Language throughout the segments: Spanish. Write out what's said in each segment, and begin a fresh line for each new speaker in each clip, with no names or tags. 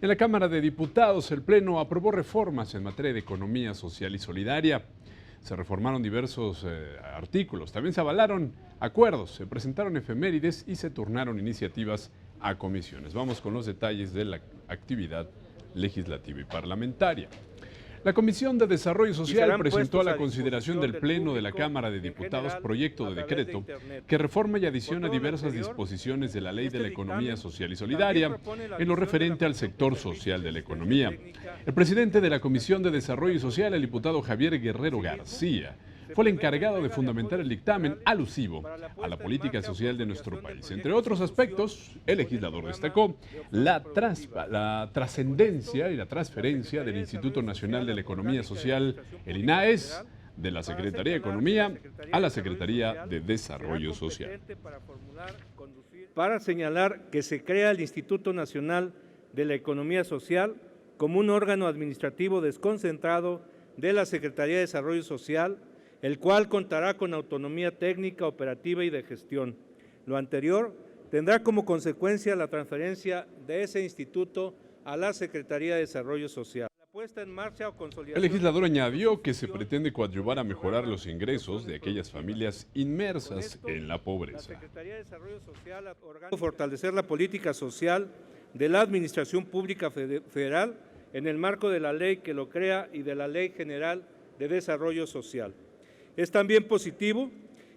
En la Cámara de Diputados, el Pleno aprobó reformas en materia de economía social y solidaria. Se reformaron diversos artículos, también se avalaron acuerdos, se presentaron efemérides y se turnaron iniciativas a comisiones. Vamos con los detalles de la actividad legislativa y parlamentaria. La Comisión de Desarrollo Social presentó a la consideración del Pleno de la Cámara de Diputados proyecto de decreto que reforma y adiciona diversas disposiciones de la Ley de la Economía Social y Solidaria en lo referente al sector social de la economía. El presidente de la Comisión de Desarrollo Social, el diputado Javier Guerrero García, fue el encargado de fundamentar el dictamen alusivo a la política social de nuestro país. Entre otros aspectos, el legislador destacó la trascendencia y la transferencia del Instituto Nacional de la Economía Social, el INAES, de la Secretaría de Economía a la Secretaría de Desarrollo Social.
Para señalar que se crea el Instituto Nacional de la Economía Social como un órgano administrativo desconcentrado de la Secretaría de Desarrollo Social, el cual contará con autonomía técnica, operativa y de gestión. Lo anterior tendrá como consecuencia la transferencia de ese instituto a la Secretaría de Desarrollo Social. La puesta en marcha o consolidación.
El legislador añadió que se pretende coadyuvar a mejorar los ingresos de aquellas familias inmersas en la pobreza.
La Secretaría de Desarrollo Social fortalecer la política social de la Administración Pública Federal en el marco de la ley que lo crea y de la Ley General de Desarrollo Social. Es también positivo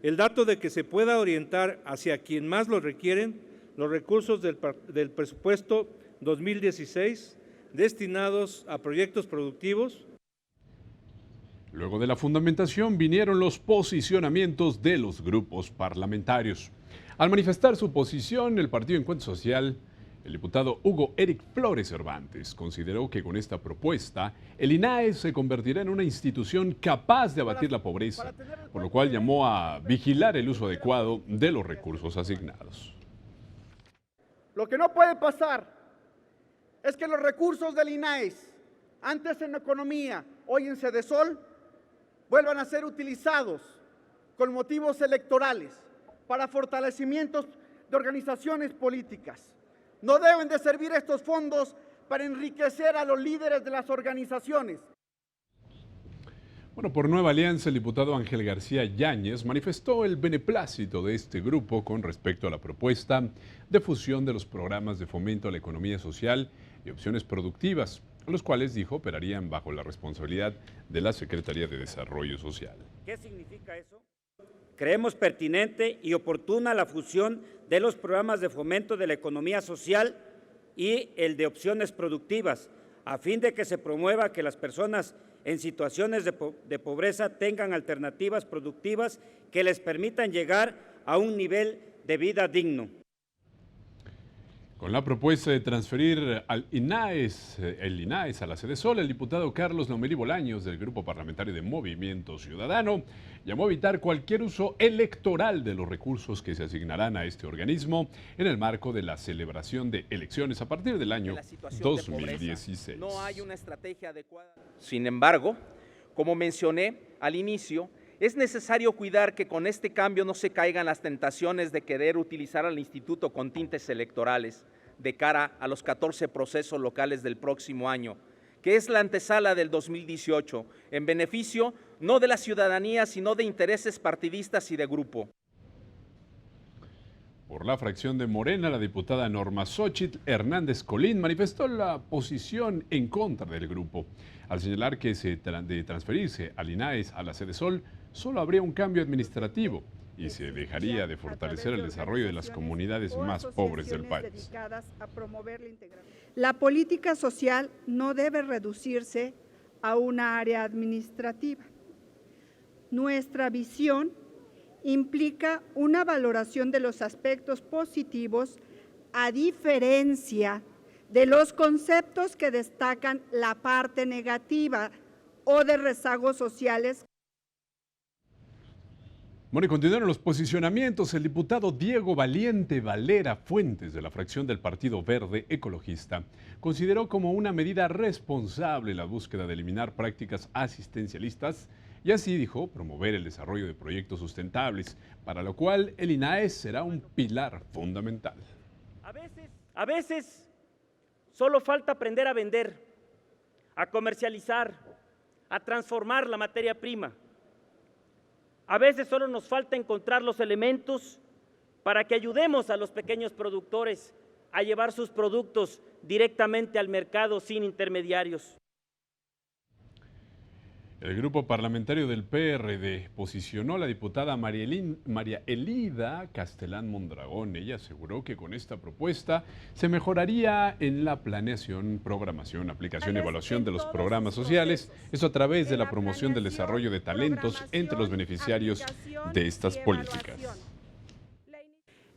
el dato de que se pueda orientar hacia quien más lo requieren los recursos del presupuesto 2016 destinados a proyectos productivos.
Luego de la fundamentación vinieron los posicionamientos de los grupos parlamentarios. Al manifestar su posición, el Partido Encuentro Social, el diputado Hugo Eric Flores Cervantes consideró que con esta propuesta el INAES se convertirá en una institución capaz de abatir la pobreza, por lo cual llamó a vigilar el uso adecuado de los recursos asignados.
Lo que no puede pasar es que los recursos del INAES, antes en economía, hoy en Sedesol, vuelvan a ser utilizados con motivos electorales para fortalecimientos de organizaciones políticas. No deben de servir estos fondos para enriquecer a los líderes de las organizaciones.
Bueno, por Nueva Alianza, el diputado Ángel García Yáñez manifestó el beneplácito de este grupo con respecto a la propuesta de fusión de los programas de fomento a la economía social y opciones productivas, los cuales, dijo, operarían bajo la responsabilidad de la Secretaría de Desarrollo Social.
¿Qué significa eso? Creemos pertinente y oportuna la fusión de los programas de fomento de la economía social y el de opciones productivas, a fin de que se promueva que las personas en situaciones de pobreza tengan alternativas productivas que les permitan llegar a un nivel de vida digno.
Con la propuesta de transferir el INAES a la Sedesol, el diputado Carlos Lomelí Bolaños, del Grupo Parlamentario de Movimiento Ciudadano, llamó a evitar cualquier uso electoral de los recursos que se asignarán a este organismo en el marco de la celebración de elecciones a partir del año 2016.
No hay una estrategia adecuada. Sin embargo, como mencioné al inicio, es necesario cuidar que con este cambio no se caigan las tentaciones de querer utilizar al instituto con tintes electorales de cara a los 14 procesos locales del próximo año, que es la antesala del 2018, en beneficio no de la ciudadanía, sino de intereses partidistas y de grupo.
Por la fracción de Morena, la diputada Norma Xóchitl Hernández Colín manifestó la posición en contra del grupo, al señalar que de transferirse al INAES a la Sedesol, solo habría un cambio administrativo y se dejaría de fortalecer el desarrollo de las comunidades más pobres del país.
La política social no debe reducirse a una área administrativa. Nuestra visión implica una valoración de los aspectos positivos a diferencia de los conceptos que destacan la parte negativa o de rezagos sociales.
Bueno, y continuaron los posicionamientos. El diputado Diego Valiente Valera Fuentes, de la fracción del Partido Verde Ecologista, consideró como una medida responsable la búsqueda de eliminar prácticas asistencialistas y así, dijo, promover el desarrollo de proyectos sustentables, para lo cual el INAES será un pilar fundamental.
A veces
Solo falta aprender a vender, a comercializar, a transformar la materia prima. A veces solo nos falta encontrar los elementos para que ayudemos a los pequeños productores a llevar sus productos directamente al mercado sin intermediarios.
El grupo parlamentario del PRD posicionó a la diputada María Elida Castelán Mondragón. Ella aseguró que con esta propuesta se mejoraría en la planeación, programación, aplicación y evaluación de los programas sociales, esto a través de la promoción del desarrollo de talentos entre los beneficiarios de estas políticas.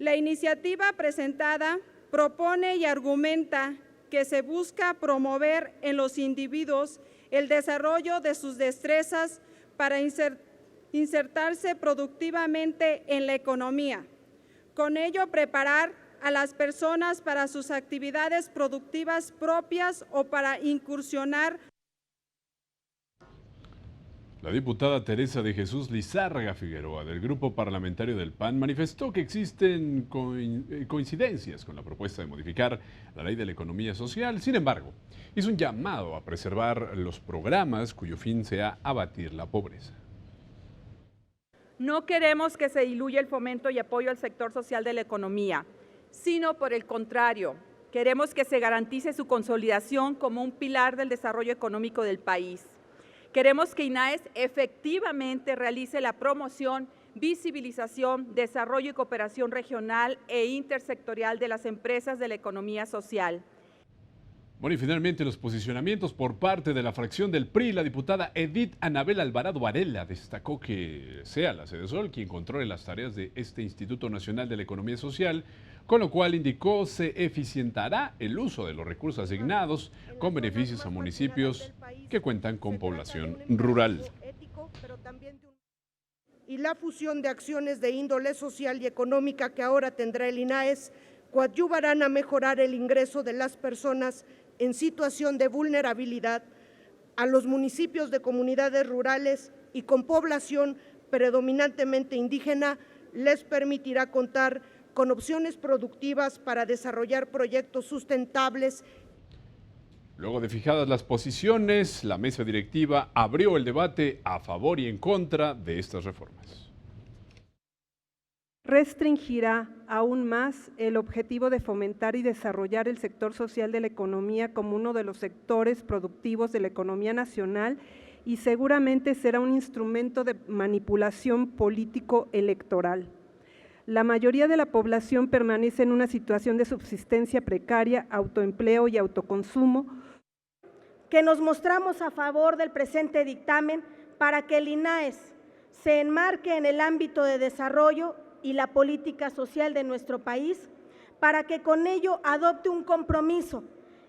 La iniciativa presentada propone y argumenta que se busca promover en los individuos el desarrollo de sus destrezas para insertarse productivamente en la economía. Con ello, preparar a las personas para sus actividades productivas propias o para incursionar.
La diputada Teresa de Jesús Lizárraga Figueroa, del grupo parlamentario del PAN, manifestó que existen coincidencias con la propuesta de modificar la ley de la economía social. Sin embargo, hizo un llamado a preservar los programas cuyo fin sea abatir la pobreza.
No queremos que se diluya el fomento y apoyo al sector social de la economía, sino por el contrario, queremos que se garantice su consolidación como un pilar del desarrollo económico del país. Queremos que INAES efectivamente realice la promoción, visibilización, desarrollo y cooperación regional e intersectorial de las empresas de la economía social.
Bueno, y finalmente los posicionamientos por parte de la fracción del PRI. La diputada Edith Anabel Alvarado Varela destacó que sea la Sedesol quien controle las tareas de este Instituto Nacional de la Economía Social, con lo cual indicó se eficientará el uso de los recursos asignados con beneficios a municipios que cuentan con población rural.
Y la fusión de acciones de índole social y económica que ahora tendrá el INAES coadyuvarán a mejorar el ingreso de las personas en situación de vulnerabilidad a los municipios de comunidades rurales y con población predominantemente indígena. Les permitirá contar con opciones productivas para desarrollar proyectos sustentables.
Luego de fijadas las posiciones, la mesa directiva abrió el debate a favor y en contra de estas reformas.
Restringirá aún más el objetivo de fomentar y desarrollar el sector social de la economía como uno de los sectores productivos de la economía nacional y seguramente será un instrumento de manipulación político-electoral. La mayoría de la población permanece en una situación de subsistencia precaria, autoempleo y autoconsumo.
Que nos mostramos a favor del presente dictamen para que el INAES se enmarque en el ámbito de desarrollo y la política social de nuestro país, para que con ello adopte un compromiso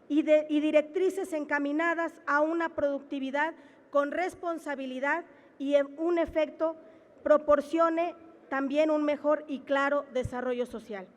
y directrices encaminadas a una productividad con responsabilidad y en un efecto proporcione también un mejor y claro desarrollo social.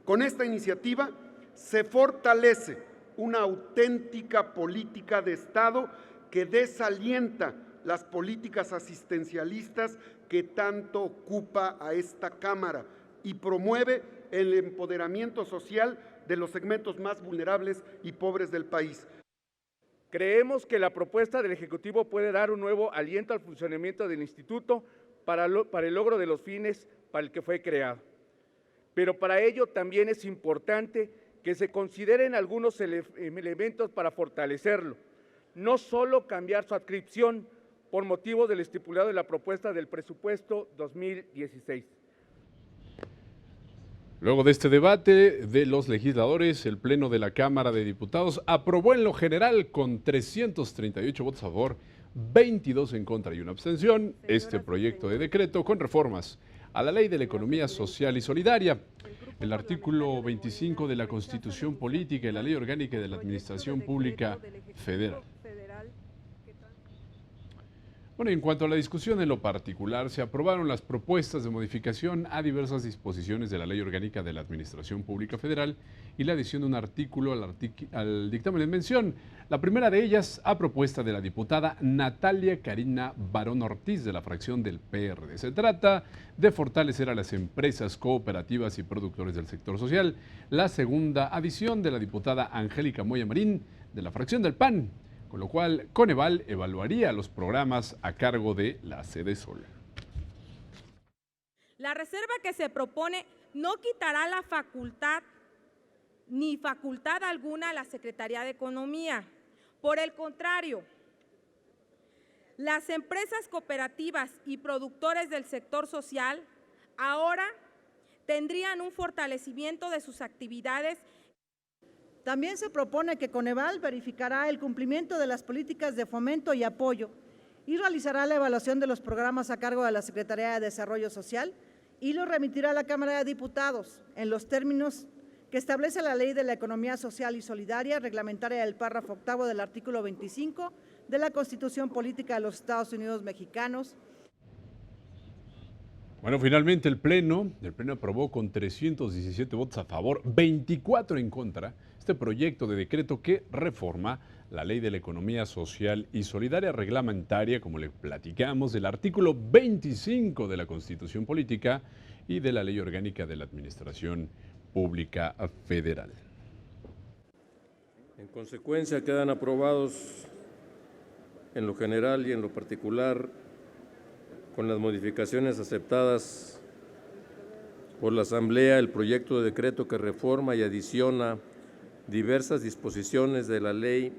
Con esta iniciativa se fortalece una auténtica política de Estado que desalienta las políticas asistencialistas que tanto ocupa a esta Cámara y promueve el empoderamiento social de los segmentos más vulnerables y pobres del país.
Creemos que la propuesta del Ejecutivo puede dar un nuevo aliento al funcionamiento del Instituto para el logro de los fines para el que fue creado. Pero para ello también es importante que se consideren algunos elementos para fortalecerlo, no solo cambiar su adscripción por motivo del estipulado de la propuesta del presupuesto 2016.
Luego de este debate de los legisladores, el Pleno de la Cámara de Diputados aprobó en lo general con 338 votos a favor, 22 en contra y una abstención este proyecto de decreto con reformas a la Ley de la Economía Social y Solidaria, el artículo 25 de la Constitución Política y la Ley Orgánica de la Administración Pública Federal. Bueno, en cuanto a la discusión en lo particular, se aprobaron las propuestas de modificación a diversas disposiciones de la Ley Orgánica de la Administración Pública Federal y la adición de un artículo al dictamen en mención. La primera de ellas, a propuesta de la diputada Natalia Karina Barón Ortiz, de la fracción del PRD. Se trata de fortalecer a las empresas, cooperativas y productores del sector social. La segunda adición, de la diputada Angélica Moya Marín, de la fracción del PAN, con lo cual Coneval evaluaría los programas a cargo de la Sedesol.
La reserva que se propone no quitará la facultad ni facultad alguna a la Secretaría de Economía. Por el contrario, las empresas cooperativas y productores del sector social ahora tendrían un fortalecimiento de sus actividades.
También se propone que Coneval verificará el cumplimiento de las políticas de fomento y apoyo y realizará la evaluación de los programas a cargo de la Secretaría de Desarrollo Social y lo remitirá a la Cámara de Diputados en los términos que establece la Ley de la Economía Social y Solidaria, reglamentaria del párrafo octavo del artículo 25 de la Constitución Política de los Estados Unidos Mexicanos.
Bueno, finalmente el Pleno aprobó con 317 votos a favor, 24 en contra, este proyecto de decreto que reforma la Ley de la Economía Social y Solidaria, reglamentaria, como le platicamos, del artículo 25 de la Constitución Política y de la Ley Orgánica de la Administración Pública Federal.
En consecuencia, quedan aprobados en lo general y en lo particular, con las modificaciones aceptadas por la Asamblea, el proyecto de decreto que reforma y adiciona diversas disposiciones de la Ley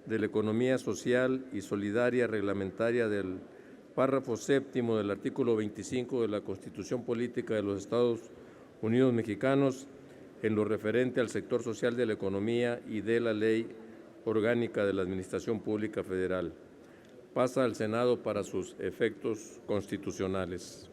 de la Economía Social y Solidaria reglamentaria del párrafo séptimo del artículo 25 de la Constitución Política de los Estados Unidos Mexicanos en lo referente al sector social de la economía y de la Ley Orgánica de la Administración Pública Federal. Pasa al Senado para sus efectos constitucionales.